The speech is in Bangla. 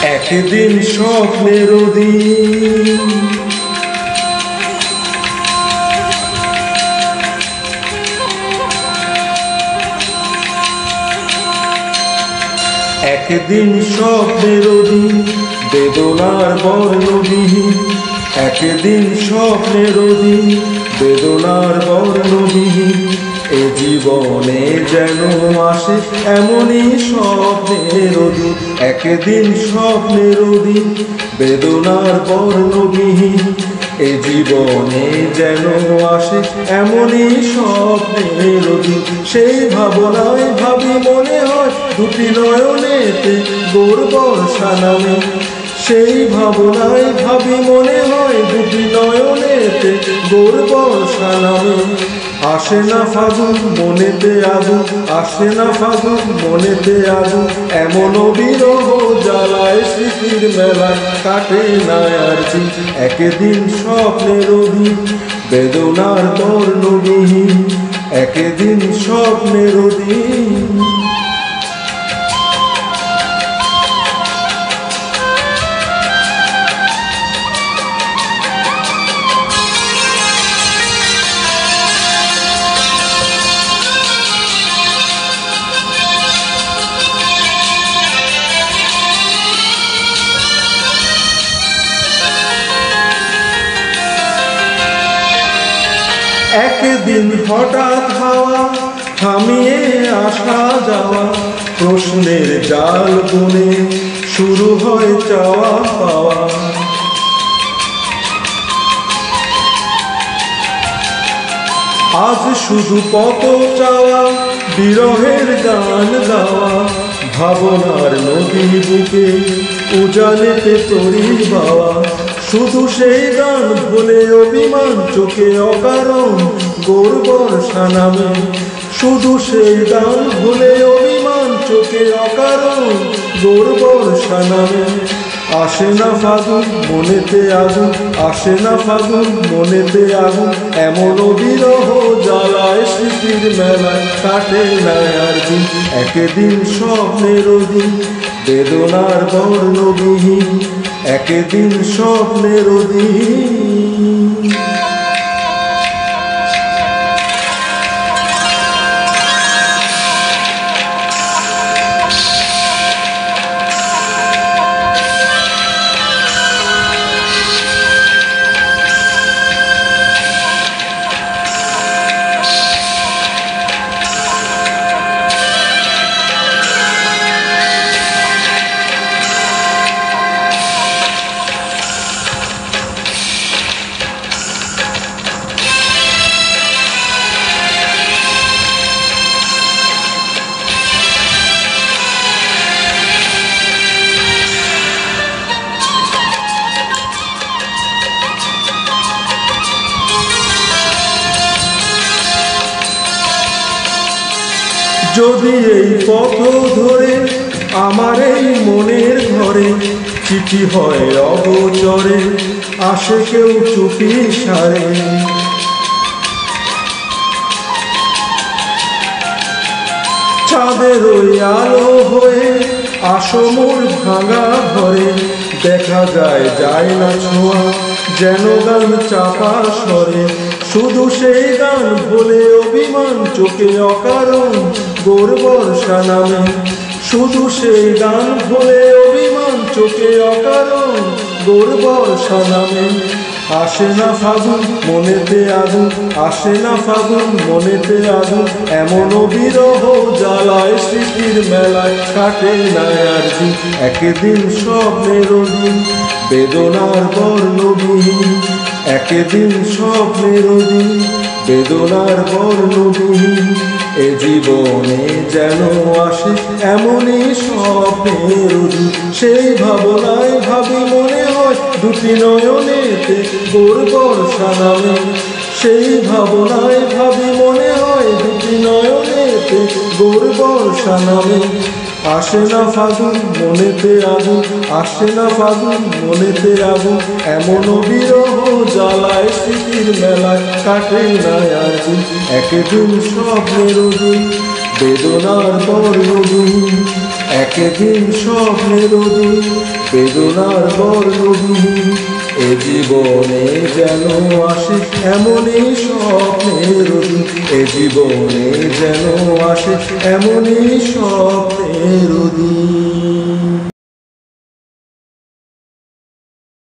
একদিন স্বপ্নের দিন একদিন স্বপ্নের দিন বেদনার বর্ণবিহীন একদিন স্বপ্নের দিন বেদনার বর্ণবিহীন এ জীবনে যেন আসে এমনই স্বপ্নের দিন একদিন স্বপ্নের দিন বেদনার বর্ণবিহীন এ জীবনে যেন আসে এমনই স্বপ্নের দিন সেই ভাবনায় ভাবি মনে হয় দুটি নয়নেতে গোর বর্ষা নামে সেই ভাবনায় ভাবি মনে হয় দুটি নয়নেতে গোর বর্ষা নামে আসে না ফাগুন মনেতে আগুন আসে না ফাগুন মনেতে আগুন এমন বিরহ জ্বালায় স্মৃতির মেলায় কাটে না আর দিন একদিন স্বপ্নের দিন বেদনার বর্ণবিহীন একদিন স্বপ্নের দিন একদিন হঠাৎ হাওয়া থামিয়ে আসা যাওয়া প্রশ্নের জাল বুনে শুরু হয় চাওয়া পাওয়া আজ শুধু পথ চাওয়া বিরহের গান গাওয়া ভাবনার নদী বুকে উজানেতে তরি বাওয়া শুধু সেই গান ভুলে অভিমান চোখে অকারণ গোর বর্ষা নামে শুধু সেই গান ভুলে অভিমান চোখে অকারণ গোর বর্ষা নামে আসে না ফাগুন মনেতে আগুন আসে না ফাগুন মনেতে আগুন এমন বিরহ জ্বালায় স্মৃতির মেলায় কাটে না আর দিন একদিন স্বপ্নের দিন বেদনার বর্ণবিহীন একদিন স্বপ্নের দিন যদি এই পথ ধরে আমার এই মনের ঘরে চিঠি হয় অগোচরে আসে কেউ চুপি সারে চাঁদের ওই আলো হয়ে আসো মোর ভাঙা ঘরে দেখা যায় যায় না ছোঁয়া যেন গান চাপা স্বরে শুধু সেই গান ভুলে অভিমান চোখে অকারণ গোর বর্ষা নামে শুধু সেই গান ভুলে অভিমান চোখে অকারণ গোর বর্ষা নামে আসে না ফাগুন মনেতে আগুন আসে না ফাগুন মনেতে আগুন এমন বিরহ জ্বালায় স্মৃতির মেলায় কাটে না আর দিন একদিন স্বপ্নের দিন বেদনার বর্ণবিহীন একদিন স্বপ্নের দিন বেদনার বর্ণবিহীন এ জীবনে যেন আসে এমনই স্বপ্নের দিন সেই ভাবনায় ভাবি মনে হয় দুটি নয়নেতে গোর বর্ষা নামে সেই ভাবনায় ভাবি মনে হয় দুটি নয়নেতে গোর বর্ষা নামে আসে না ফাগুন মনেতে আগুন আসে না ফাগুন মনেতে আগুন এমন বিরহ জ্বালায় স্মৃতির মেলায় কাটে না আর দিন একদিন স্বপ্নের দিন বেদনার বর্ণভূমি, একদিন স্বপ্নের দিন, বেদনার বর্ণভূমি। এ জীবনে যেন আসে এমনই স্বপ্নের দিন, এ জীবনে যেন আসে এমনই স্বপ্নের দিন।